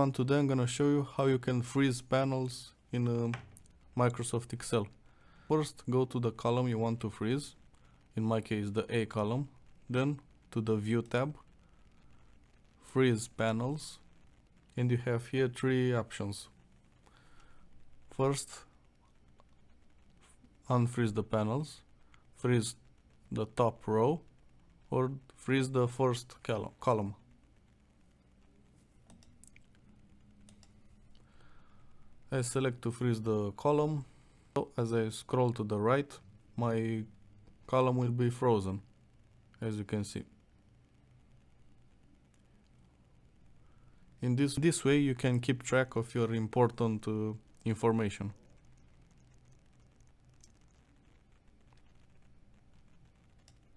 on, today I'm gonna show you how you can freeze panels in Microsoft Excel. First, go to the column you want to freeze, in my case the A column, then to the View tab, Freeze Panels, and you have here three options. First, unfreeze the panels, freeze the top row, or freeze the first column. I select to freeze the column. So as I scroll to the right, my column will be frozen, as you can see. In this way you can keep track of your important information.